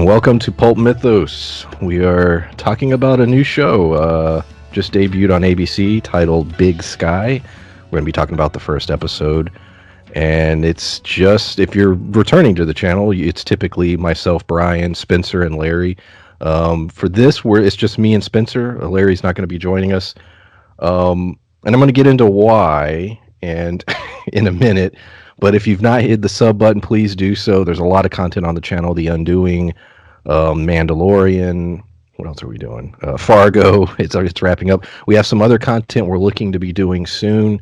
and welcome to Pulp Mythos. We are talking about a new show just debuted on ABC titled Big Sky. We're going to be talking about the first episode, and it's just, if you're returning to the channel, it's typically myself, Brian, Spencer, and Larry. For this, it's just me and Spencer. Larry's not going to be joining us, and I'm going to get into why and in a minute. But if you've not hit the sub button, please do so. There's a lot of content on the channel. The Undoing, Mandalorian. What else are we doing? Fargo. It's wrapping up. We have some other content we're looking to be doing soon.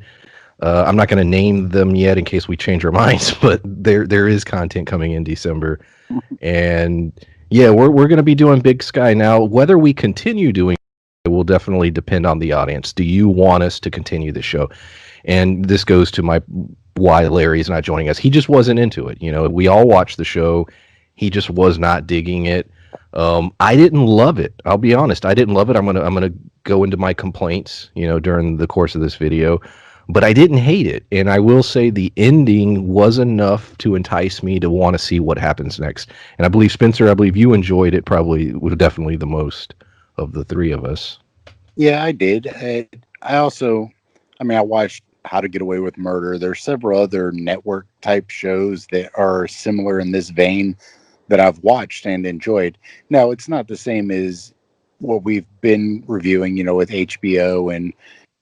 I'm not going to name them yet in case we change our minds, but there is content coming in December, and yeah, we're going to be doing Big Sky now. Whether we continue doing it will definitely depend on the audience. Do you want us to continue the show? And this goes to my why Larry's not joining us. He just wasn't into it. You know, we all watched the show. He just was not digging it. I didn't love it. I'll be honest. I didn't love it. I'm gonna go into my complaints, during the course of this video. But I didn't hate it. And I will say the ending was enough to entice me to want to see what happens next. And I believe, Spencer, you enjoyed it definitely the most of the three of us. Yeah, I did. I also, I watched How to Get Away with Murder. There's several other network type shows that are similar in this vein that I've watched and enjoyed. Now, it's not the same as what we've been reviewing, with HBO, and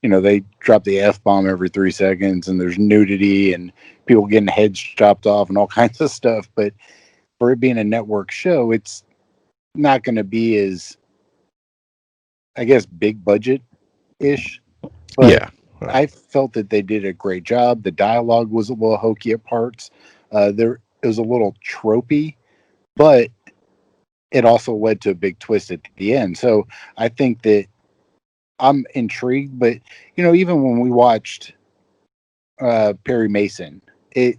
they drop the F-bomb every 3 seconds, and there's nudity and people getting heads chopped off and all kinds of stuff. But for it being a network show, it's not going to be as, I guess, big budget ish. But Yeah. I felt that they did a great job. The dialogue was a little hokey at parts. It was a little tropey, but it also led to a big twist at the end. So I think that I'm intrigued. But even when we watched Perry Mason, the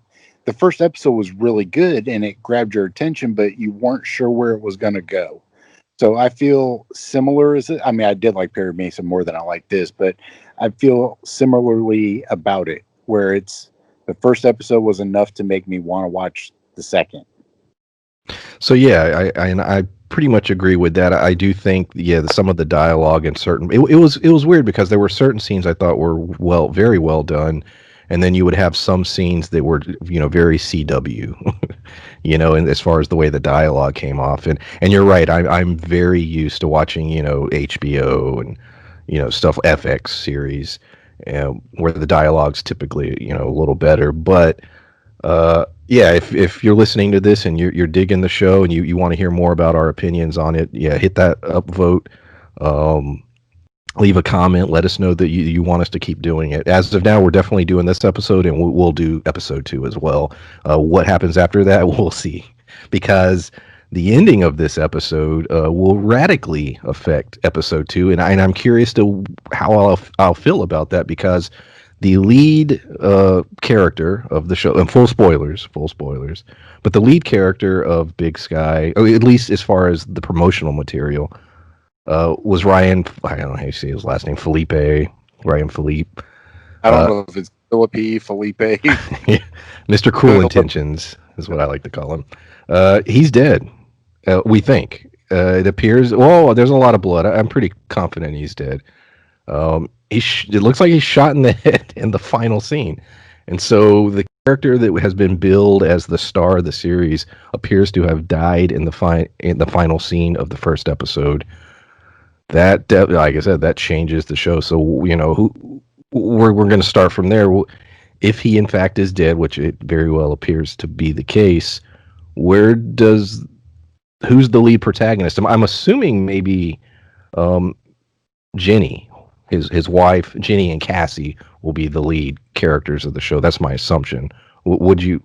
first episode was really good and it grabbed your attention, but you weren't sure where it was going to go. So I feel similar. I did like Perry Mason more than I like this, but I feel similarly about it, where the first episode was enough to make me want to watch the second. So yeah, I pretty much agree with that. I do think, some of the dialogue and it was weird because there were certain scenes I thought were very well done, and then you would have some scenes that were very CW, and as far as the way the dialogue came off, and you're right, I'm very used to watching HBO and stuff, FX series, where the dialogue's typically a little better, but. If you're listening to this and you're digging the show and you want to hear more about our opinions on it, hit that upvote. Leave a comment. Let us know that you want us to keep doing it. As of now, we're definitely doing this episode, and we'll do episode 2 as well. What happens after that, we'll see, because the ending of this episode will radically affect episode 2, and I'm curious to how I'll feel about that, because the lead character of the show, and full spoilers, but the lead character of Big Sky, or at least as far as the promotional material, was Ryan, I don't know how you say his last name, Ryan Philippe. I don't know if it's Felipe. Mr. Cruel Intentions is what I like to call him. He's dead, we think. It appears, there's a lot of blood. I'm pretty confident he's dead. It looks like he's shot in the head in the final scene. And so the character that has been billed as the star of the series appears to have died in the final scene of the first episode. That, like I said, that changes the show. So, we're going to start from there. If he in fact is dead, which it very well appears to be the case, who's the lead protagonist? I'm assuming maybe Jenny. His wife, Jenny, and Cassie will be the lead characters of the show. That's my assumption. Would you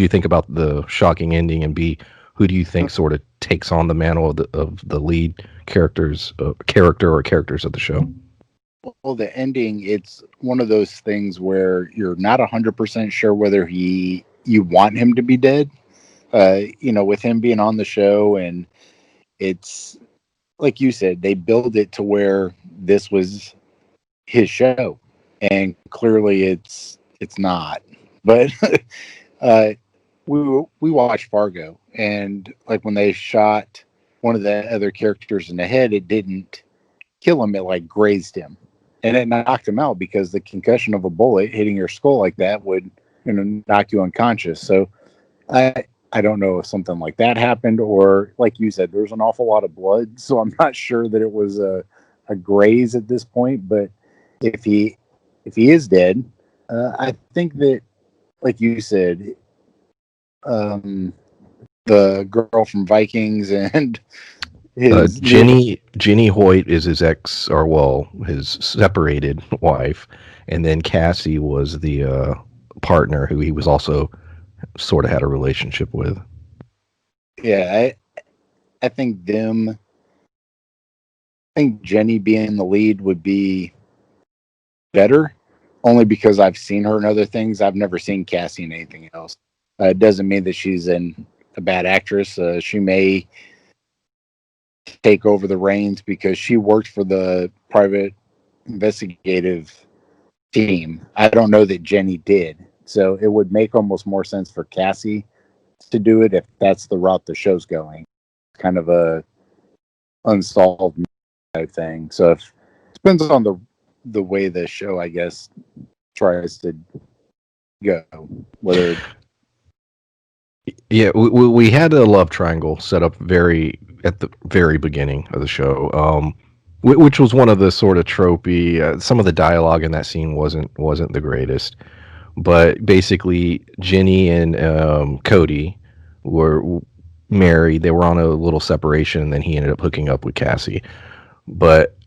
think about the shocking ending, and B, who do you think sort of takes on the mantle of the lead characters of the show? Well, the ending, it's one of those things where you're not 100% sure whether you want him to be dead. With him being on the show, and it's like you said, they build it to where this was his show, and clearly it's not. But we watched Fargo, and like when they shot one of the other characters in the head, it didn't kill him; it like grazed him, and it knocked him out because the concussion of a bullet hitting your skull like that would, knock you unconscious. So I don't know if something like that happened, or like you said, there's an awful lot of blood, so I'm not sure that it was a graze at this point. But if he if he is dead, I think that, like you said, um, the girl from Vikings and his new Jenny Hoyt is his ex, or well, his separated wife, and then Cassie was the partner who he was also sort of had a relationship with. yeah, I think them. I think Jenny being the lead would be better, only because I've seen her in other things. I've never seen Cassie in anything else. It doesn't mean that she's a bad actress. She may take over the reins because she worked for the private investigative team. I don't know that Jenny did. So it would make almost more sense for Cassie to do it if that's the route the show's going. Kind of a unsolved type thing. So if, it depends on the way the show, I guess, tries to go. Whether Yeah, we had a love triangle set up very at the very beginning of the show, which was one of the sort of tropey. Some of the dialogue in that scene wasn't the greatest, but basically Jenny and Cody were married. They were on a little separation, and then he ended up hooking up with Cassie. But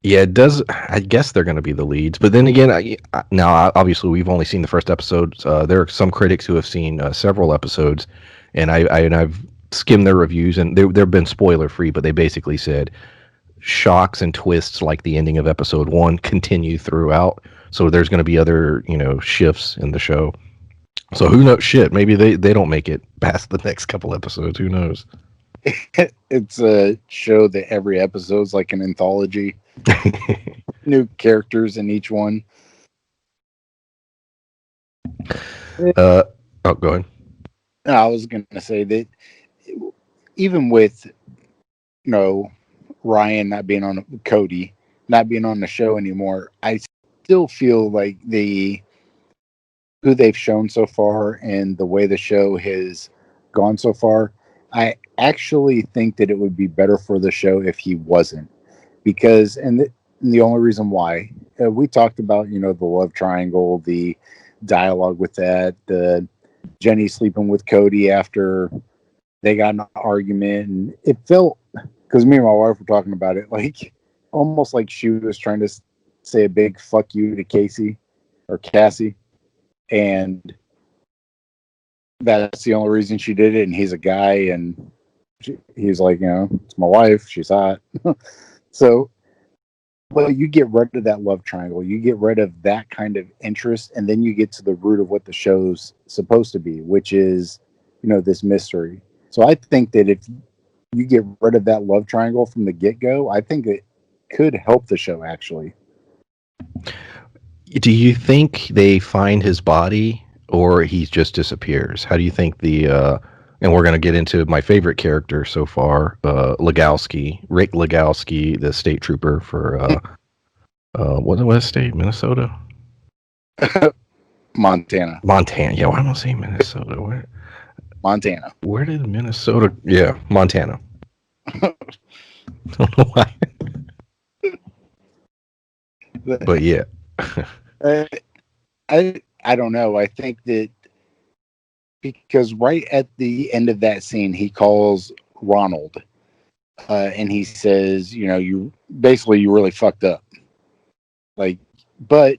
yeah, it does. I guess they're going to be the leads, but then again, now obviously we've only seen the first episodes. There are some critics who have seen several episodes, and I've skimmed their reviews, and they've been spoiler free, but they basically said shocks and twists like the ending of episode one continue throughout. So there's going to be other shifts in the show. So who knows? Shit, maybe they don't make it past the next couple episodes. Who knows? it's a show that every episode's like an anthology, new characters in each one. uh, oh, go ahead. I was going to say that even with Ryan not being on Cody not being on the show anymore, I still feel like who they've shown so far and the way the show has gone so far, I actually think that it would be better for the show if he wasn't. Because, and the only reason why, we talked about, the love triangle, the dialogue with that, the Jenny sleeping with Cody after they got in an argument. And it felt, because me and my wife were talking about it, like almost like she was trying to say a big fuck you to Casey or Cassie. And that's the only reason she did it. And he's a guy, and he's like, it's my wife. She's hot. So, well, you get rid of that love triangle. You get rid of that kind of interest, and then you get to the root of what the show's supposed to be, which is, this mystery. So I think that if you get rid of that love triangle from the get go, I think it could help the show actually. Do you think they find his body or he just disappears? How do you think and we're going to get into my favorite character so far, Rick Legowski, the state trooper for, what state? Minnesota? Montana. Montana. Yeah, why am I saying Minnesota? Montana. Where did Minnesota? Yeah, Montana. I don't know why. But yeah. I don't know. I think that because right at the end of that scene, he calls Ronald, and he says, you basically you really fucked up. Like, but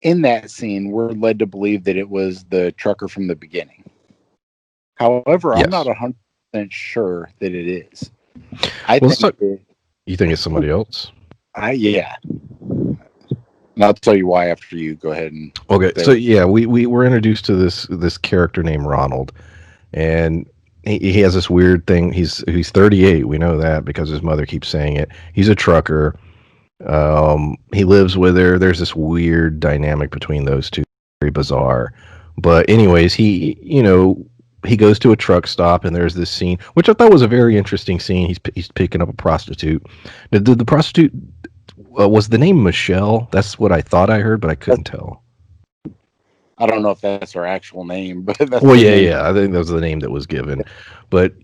in that scene, we're led to believe that it was the trucker from the beginning. However, Yes. I'm not 100% sure that it is. You think it's somebody else? Yeah. And I'll tell you why after you go ahead and. Okay, so yeah, we were introduced to this character named Ronald, and he has this weird thing. He's 38. We know that because his mother keeps saying it. He's a trucker. He lives with her. There's this weird dynamic between those two, very bizarre. But anyways, he he goes to a truck stop, and there's this scene, which I thought was a very interesting scene. He's picking up a prostitute. The prostitute was the name Michelle? That's what I thought I heard, but I couldn't tell. I don't know if that's her actual name, but that's Well, the yeah, name. yeah. I think that was the name that was given. But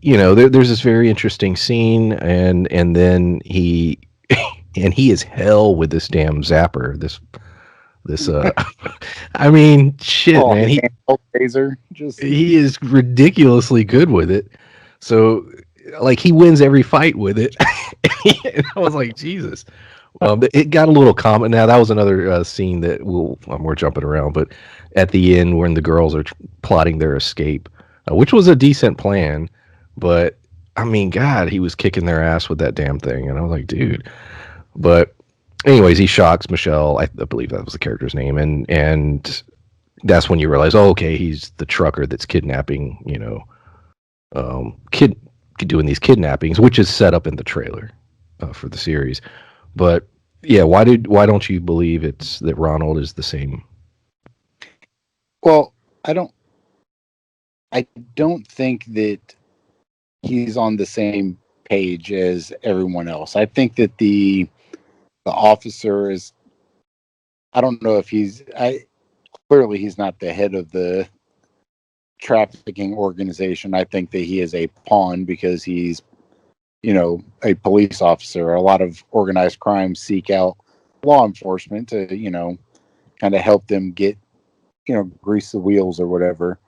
there's this very interesting scene, and then he and he is hell with this damn zapper. This I mean, shit, Oh, man. He handheld taser. Just he is ridiculously good with it. So, like, he wins every fight with it. And I was like, Jesus. It got a little common. Now that was another scene that we're jumping around, but at the end when the girls are plotting their escape, which was a decent plan, but I mean, God, he was kicking their ass with that damn thing, and I was like, dude. But anyways, he shocks Michelle. I believe that was the character's name, and that's when you realize, oh, okay, he's the trucker that's kidnapping, kid doing these kidnappings, which is set up in the trailer for the series. But yeah, why don't you believe it's that Ronald is the same? well, I don't. I don't think that he's on the same page as everyone else. I think that the officer is. I don't know if he's. I clearly he's not the head of the trafficking organization. I think that he is a pawn because he's a police officer. A lot of organized crime seek out law enforcement to kind of help them get grease the wheels or whatever.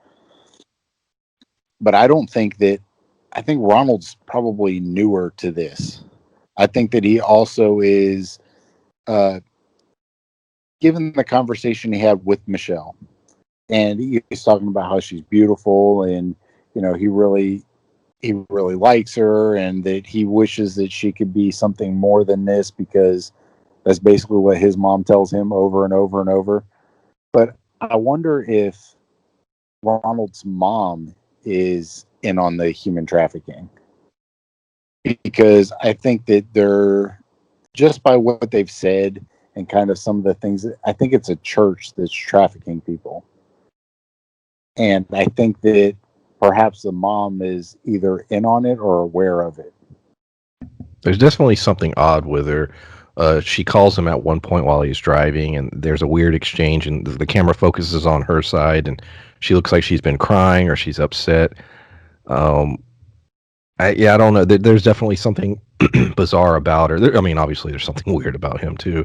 But I don't think that. I think Ronald's probably newer to this. I think that he also is, uh, given the conversation he had with Michelle, and he's talking about how she's beautiful, and he really likes her, and that he wishes that she could be something more than this because that's basically what his mom tells him over and over and over. But I wonder if Ronald's mom is in on the human trafficking because I think that they're just by what they've said and kind of some of the things. I think it's a church that's trafficking people, and I think that perhaps the mom is either in on it or aware of it. There's definitely something odd with her. She calls him at one point while he's driving, and there's a weird exchange, and the camera focuses on her side, and she looks like she's been crying or she's upset. Um, I don't know. There's definitely something bizarre about her. I mean, obviously, there's something weird about him too.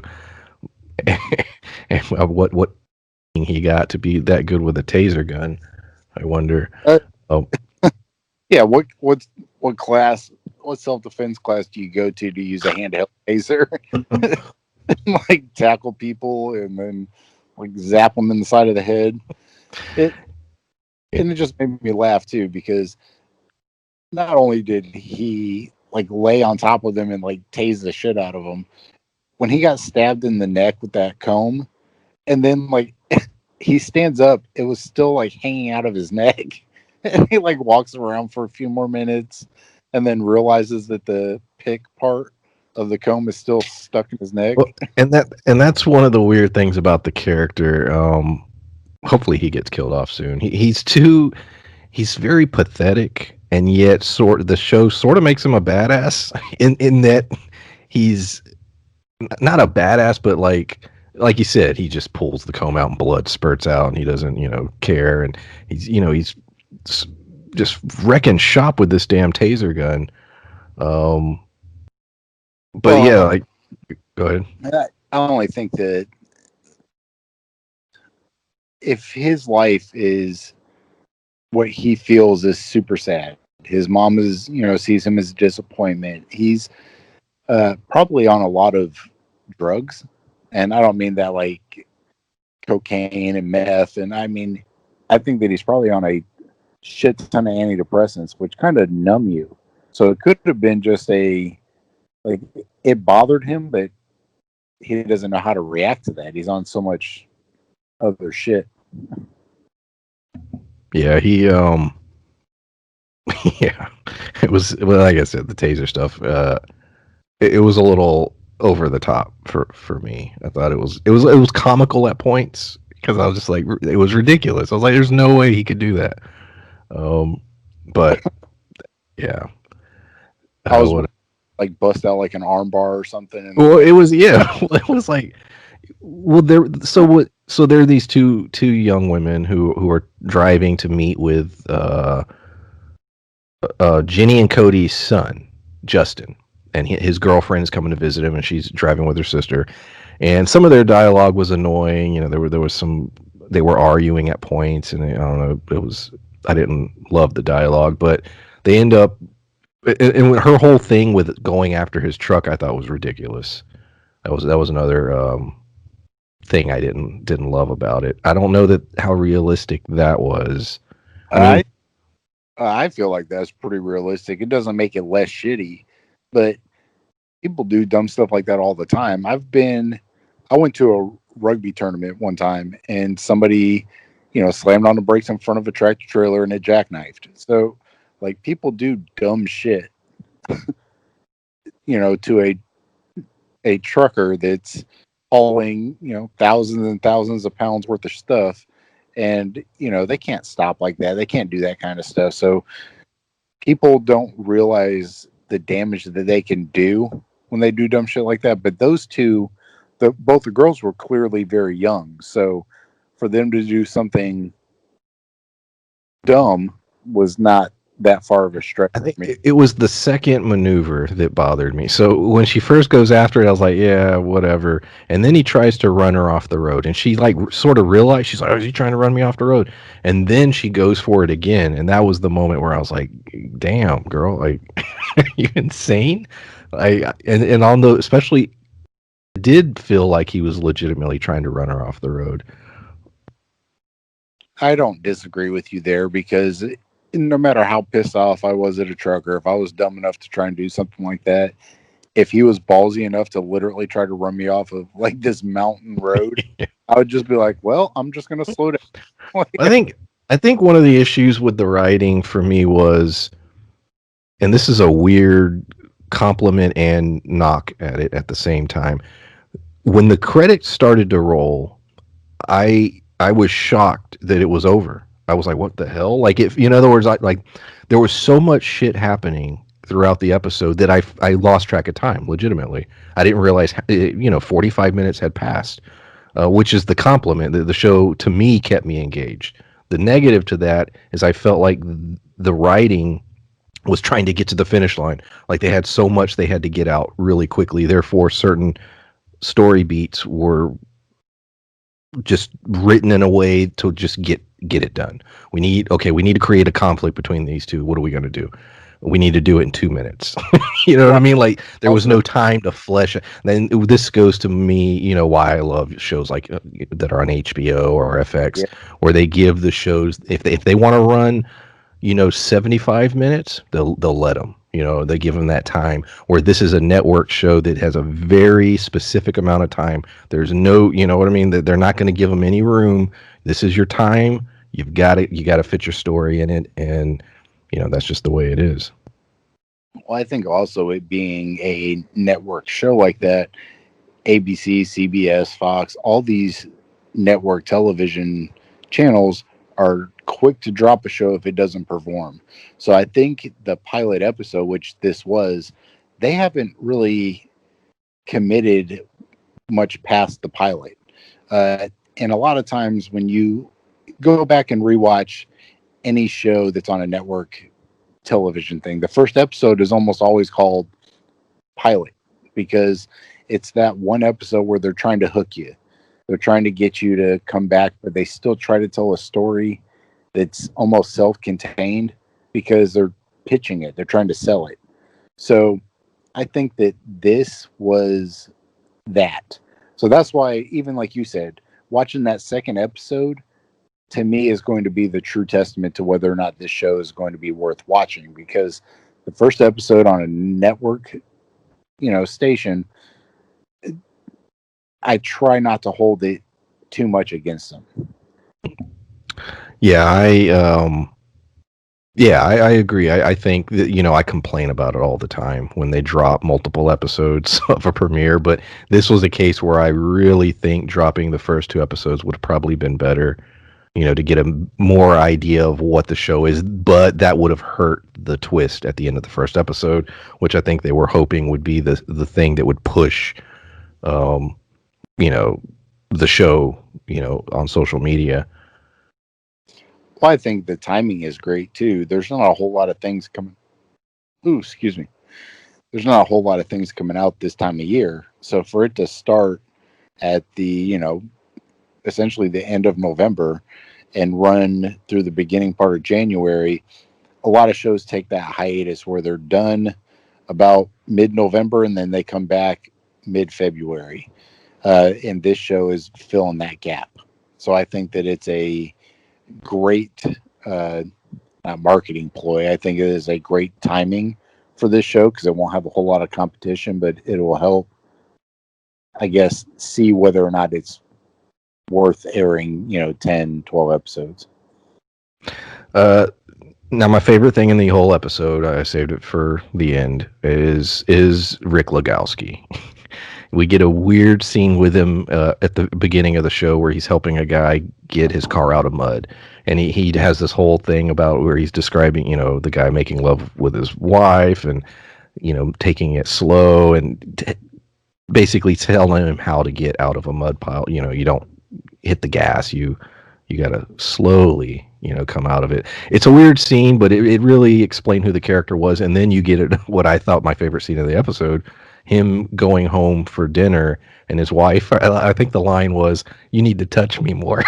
And what he got to be that good with a taser gun? I wonder. Uh, Oh, yeah, what class? What self defense class do you go to use a handheld taser? Like tackle people and then like zap them in the side of the head. It and it just made me laugh too because not only did he like lay on top of them and like tase the shit out of them, when he got stabbed in the neck with that comb, and then like he stands up, it was still like hanging out of his neck, and he like walks around for a few more minutes, and then realizes that the pick part of the comb is still stuck in his neck. well, and that's one of the weird things about the character. Hopefully, he gets killed off soon. He's very pathetic, and yet the show sort of makes him a badass in that he's not a badass, but like you said, he just pulls the comb out and blood spurts out, and he doesn't care, and he's just wrecking shop with this damn taser gun. Um, but yeah, Well, like go ahead. I only think that if his life is what he feels is super sad, his mom is, sees him as a disappointment. He's probably on a lot of drugs, and I don't mean that like cocaine and meth. And I mean, I think that he's probably on a shit ton of antidepressants, which kind of numb you. So it could have been just like it bothered him, but he doesn't know how to react to that. He's on so much other shit. Yeah, yeah, it was, well, like I said, the taser stuff. It was a little over the top for me. I thought it was comical at points because I was just like, it was ridiculous. I was like, there's no way he could do that. Um, but yeah, I was what? like bust out like an arm bar or something, and Well, like, it was yeah. It was like well, there. So what? So there are these two young women who are driving to meet with Jenny and Cody's son, Justin, and his girlfriend is coming to visit him, and she's driving with her sister. And some of their dialogue was annoying. You know, there was some they were arguing at points, and I don't know. It was I didn't love the dialogue, but they end up and her whole thing with going after his truck, I thought was ridiculous. That was another thing I didn't love about it. I don't know that how realistic that was. I mean, I I feel like that's pretty realistic. It doesn't make it less shitty, but people do dumb stuff like that all the time. I went to a rugby tournament one time, and somebody, slammed on the brakes in front of a tractor trailer and it jackknifed. So, like, people do dumb shit, to a trucker that's hauling, thousands and thousands of pounds worth of stuff. And, they can't stop like that. They can't do that kind of stuff. So people don't realize the damage that they can do when they do dumb shit like that. But those two, both the girls were clearly very young. So for them to do something dumb was not that far of a stretch I think for me. it was the second maneuver that bothered me. So when she first goes after it, I was like, yeah, whatever. And then he tries to run her off the road, and she like sort of realized she's like, oh, is he trying to run me off the road? And then she goes for it again, and that was the moment where I was like, damn, girl, like, are you insane? And on the especially did feel like he was legitimately trying to run her off the road. I don't disagree with you there because no matter how pissed off I was at a trucker, if I was dumb enough to try and do something like that, if he was ballsy enough to literally try to run me off of like this mountain road, I would just be like, well, I'm just going to slow down. I think I think one of the issues with the writing for me was, and this is a weird compliment and knock at it at the same time. When the credits started to roll, I was shocked that it was over. I was like, "What the hell?" Like, if in other words, like there was so much shit happening throughout the episode that I lost track of time. Legitimately, I didn't realize 45 minutes had passed, which is the compliment that the show to me kept me engaged. The negative to that is I felt like the writing was trying to get to the finish line. Like they had so much they had to get out really quickly. Therefore, certain story beats were just written in a way to just get it done. We need to create a conflict between these two. What are we going to do? We need to do it in 2 minutes. You know what I Well, mean? Like there was also, no time to flesh it. Then this goes to me, why I love shows like that are on HBO or FX, yeah, where they give the shows if they want to run 75 minutes, they'll let them. They give them that time. Where this is a network show that has a very specific amount of time. There's no, you know what I mean? That they're not going to give them any room. This is your time. You got to fit your story in it, and that's just the way it is. well, I think also it being a network show like that, ABC, CBS, Fox, all these network television channels are quick to drop a show if it doesn't perform. So I think the pilot episode, which this was, they haven't really committed much past the pilot. And a lot of times when you go back and rewatch any show that's on a network television thing, the first episode is almost always called pilot because it's that one episode where they're trying to hook you. They're trying to get you to come back, but they still try to tell a story that's almost self-contained because they're pitching it. They're trying to sell it. So I think that this was that. So that's why, even like you said, watching that second episode to me is going to be the true testament to whether or not this show is going to be worth watching because the first episode on a network, station, I try not to hold it too much against them. Yeah, I agree. I think that I complain about it all the time when they drop multiple episodes of a premiere, but this was a case where I really think dropping the first two episodes would have probably been better. to get a more idea of what the show is, but that would have hurt the twist at the end of the first episode, which I think they were hoping would be the thing that would push, um, you know, the show, on social media. Well, I think the timing is great too. There's not a whole lot of things coming. Ooh, excuse me. There's not a whole lot of things coming out this time of year. So for it to start at the, essentially the end of November and run through the beginning part of January, a lot of shows take that hiatus where they're done about mid-November and then they come back mid-February. And this show is filling that gap. So I think that it's a great uh, not marketing ploy. I think it is a great timing for this show because it won't have a whole lot of competition, but it will help, I guess, see whether or not it's worth airing, 10, 12 episodes. Uh, Now, my favorite thing in the whole episode, I saved it for the end, is Rick Legowski. We get a weird scene with him at the beginning of the show where he's helping a guy get his car out of mud, and he has this whole thing about where he's describing, the guy making love with his wife and taking it slow and basically telling him how to get out of a mud pile. You don't hit the gas. You gotta slowly, come out of it. It's a weird scene, but it really explained who the character was. And then you get it, what I thought my favorite scene of the episode, him going home for dinner and his wife. I think the line was, "You need to touch me more."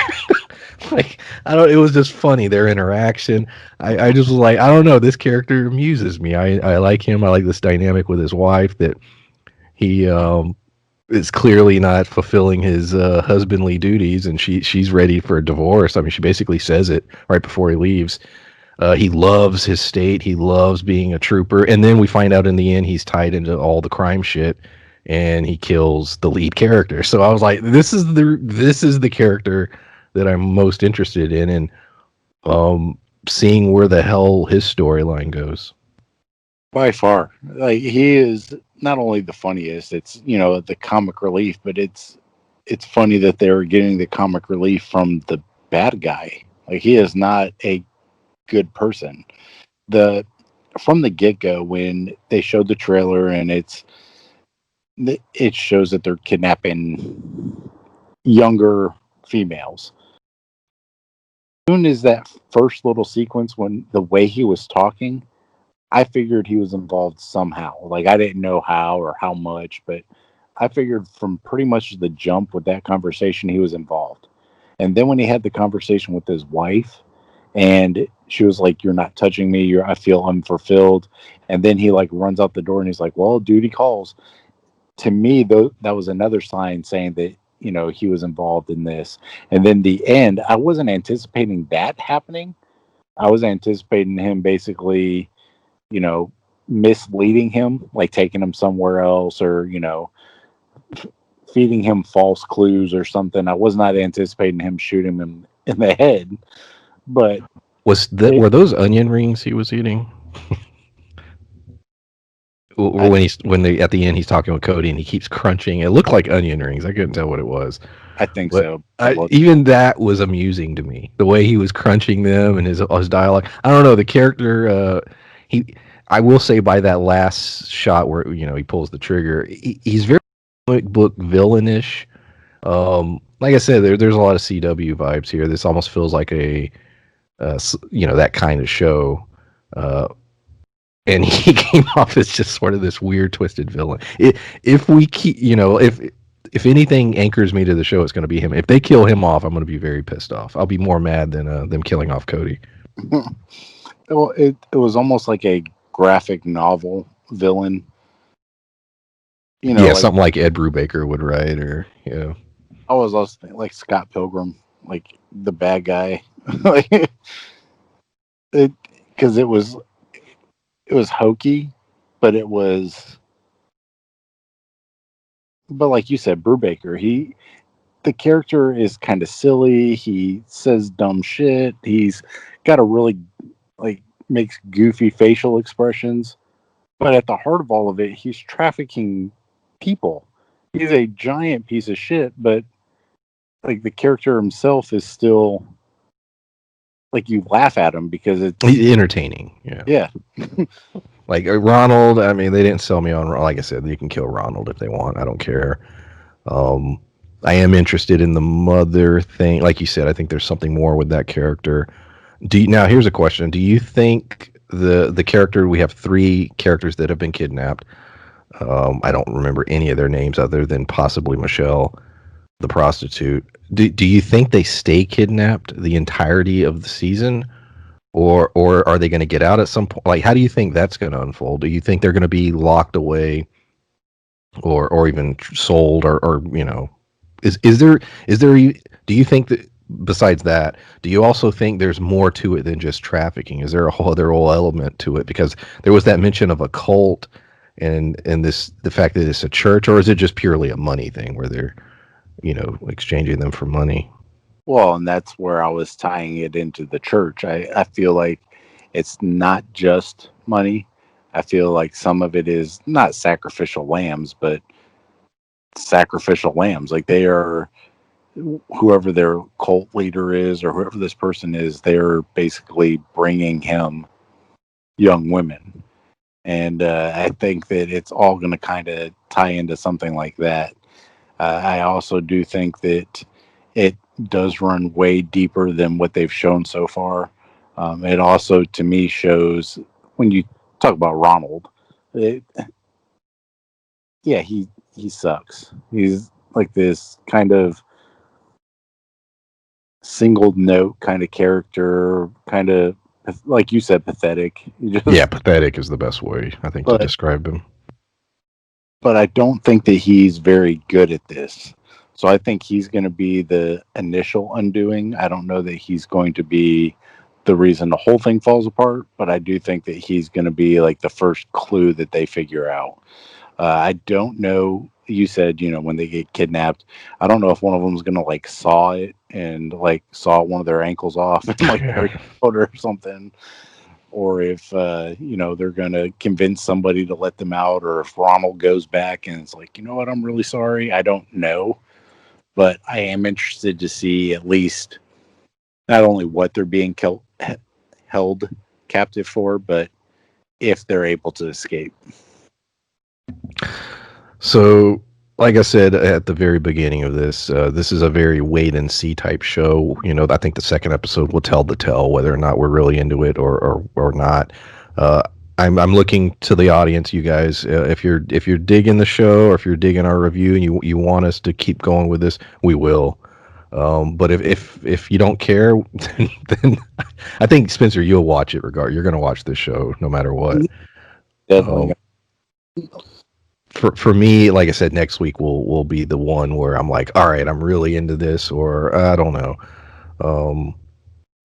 Like, I don't. It was just funny, their interaction. I just was like, I don't know. This character amuses me. I like him. I like this dynamic with his wife that he is clearly not fulfilling his husbandly duties, and she's ready for a divorce. I mean, she basically says it right before he leaves. He loves his state. He loves being a trooper, and then we find out in the end he's tied into all the crime shit, and he kills the lead character. So I was like, this is the character that I'm most interested in, and seeing where the hell his storyline goes. By far. Like he is not only the funniest, it's the comic relief, but it's funny that they're getting the comic relief from the bad guy. Like he is not a good person. The From the get go when they showed the trailer and it shows that they're kidnapping younger females. As soon as that first little sequence when the way he was talking, I figured he was involved somehow. Like I didn't know how or how much, but I figured from pretty much the jump with that conversation he was involved. And then when he had the conversation with his wife and she was like, "You're not touching me, I feel unfulfilled." And then he like runs out the door and he's like, "Well, duty calls." To me, though, that was another sign saying that, he was involved in this. And then the end, I wasn't anticipating that happening. I was anticipating him basically, you know, misleading him, like taking him somewhere else or, feeding him false clues or something. I was not anticipating him shooting him in the head, but Were those onion rings he was eating? I, When they at the end he's talking with Cody and he keeps crunching. It looked like onion rings. I couldn't tell what it was, I think but so. It looked, even that was amusing to me. The way he was crunching them and his dialogue. I don't know the character. He. I will say by that last shot where he pulls the trigger, he's very comic book villainish. Like I said, there's a lot of CW vibes here. This almost feels like that kind of show. And he came off as just sort of this weird, twisted villain. If we keep, if anything anchors me to the show, it's going to be him. If they kill him off, I'm going to be very pissed off. I'll be more mad than them killing off Cody. well, it was almost like a graphic novel villain. Yeah, Like something like Ed Brubaker would write, or I was also thinking, like Scott Pilgrim, like the bad guy, like it because it was hokey, but but like you said, Brubaker, the character is kind of silly. He says dumb shit. He's got a really like makes goofy facial expressions, but at the heart of all of it, he's trafficking people. He's a giant piece of shit, but like the character himself is still like you laugh at them because it's Entertaining. Yeah. yeah. Like Ronald, I mean, they didn't sell me on. Like I said, you can kill Ronald if they want. I don't care. Um, I am interested in the mother thing. Like you said, I think there's something more with that character. Now? Here's a question: do you think the character, we have three characters that have been kidnapped? I don't remember any of their names other than possibly Michelle, the prostitute. Do you think they stay kidnapped the entirety of the season, or are they going to get out at some point? Like, how do you think that's going to unfold? Do you think they're going to be locked away, or even sold, or is there? Do you think that besides that, do you also think there's more to it than just trafficking? Is there a whole other whole element to it? Because there was that mention of a cult, and the fact that it's a church, or is it just purely a money thing where they're exchanging them for money? Well, and that's where I was tying it into the church. I feel like it's not just money. I feel like some of it is not sacrificial lambs, but sacrificial lambs. Like they are, whoever their cult leader is or whoever this person is, they're basically bringing him young women. And I think that it's all going to kind of tie into something like that. I also do think that it does run way deeper than what they've shown so far. It also, to me, shows when you talk about Ronald, it, yeah, he sucks. He's like this kind of single note kind of character, kind of like you said, pathetic. He Yeah, just, pathetic is the best way I think to but describe him. but I don't think that he's very good at this. So I think he's going to be the initial undoing. I don't know that he's going to be the reason the whole thing falls apart, but I do think that he's going to be like the first clue that they figure out. I don't know. You said, when they get kidnapped, I don't know if one of them is going to like saw it and like saw one of their ankles off and like carry it out or something, or if they're going to convince somebody to let them out, or if Ronald goes back and it's like, you know what, I'm really sorry. I don't know, but I am interested to see at least not only what they're being held captive for, but if they're able to escape. So, like I said at the very beginning of this, this is a very wait and see type show. I think the second episode will tell the tale whether or not we're really into it or not. Uh, I'm looking to the audience, you guys. If you're digging the show, or if you're digging our review and you want us to keep going with this, we will. But if you don't care, then I think Spencer, you'll watch it regard. You're going to watch this show no matter what. Definitely. Um, for me, like I said, next week will be the one where I'm like, all right, I'm really into this, or I don't know. Um,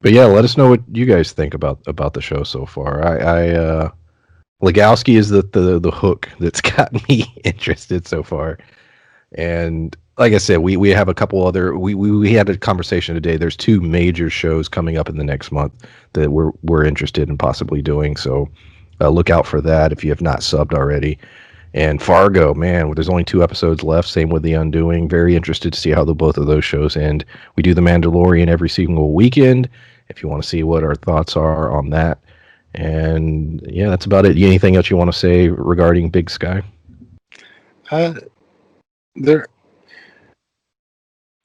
but yeah, let us know what you guys think about the show so far. Legowski is the hook that's got me interested so far. And like I said, we have a couple other. We had a conversation today. There's two major shows coming up in the next month that we're interested in possibly doing. So look out for that if you have not subbed already. And Fargo, man, there's only 2 episodes left. Same with The Undoing. Very interested to see how both of those shows end. We do The Mandalorian every single weekend. If you want to see what our thoughts are on that, and yeah, that's about it. Anything else you want to say regarding Big Sky? Uh, there,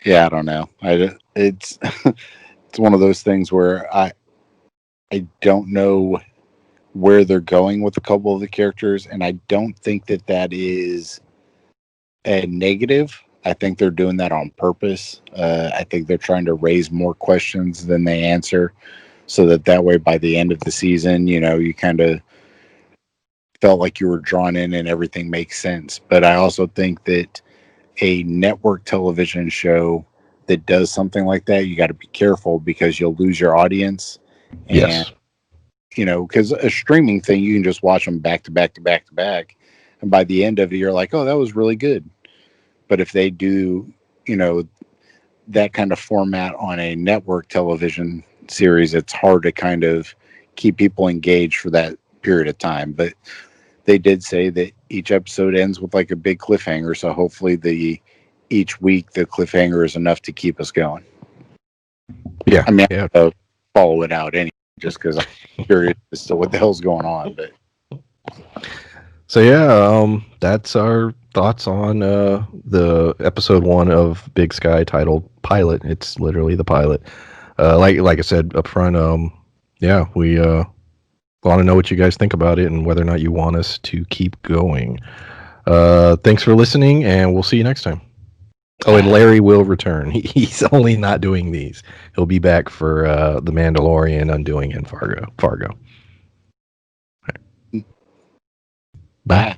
yeah, I don't know. It's it's one of those things where I don't know where they're going with a couple of the characters, and I don't think that is a negative. I think they're doing that on purpose. I think they're trying to raise more questions than they answer, so that way by the end of the season, you kind of felt like you were drawn in and everything makes sense. But I also think that a network television show that does something like that, you got to be careful because you'll lose your audience. And Yes. because a streaming thing, you can just watch them back to back to back to back, and by the end of it, you're like, oh, that was really good. But if they do, you know, that kind of format on a network television series, it's hard to kind of keep people engaged for that period of time. But they did say that each episode ends with like a big cliffhanger, so hopefully the each week the cliffhanger is enough to keep us going. Yeah. I mean, Yeah. follow it out anyway, just because I'm curious as to what the hell's going on. But So yeah, that's our thoughts on the episode 1 of Big Sky titled Pilot. It's literally the pilot. Like I said up front, yeah, we want to know what you guys think about it and whether or not you want us to keep going. Thanks for listening, and we'll see you next time. Oh, and Larry will return. He's only not doing these. He'll be back for The Mandalorian, Undoing, and Fargo. Bye. bye.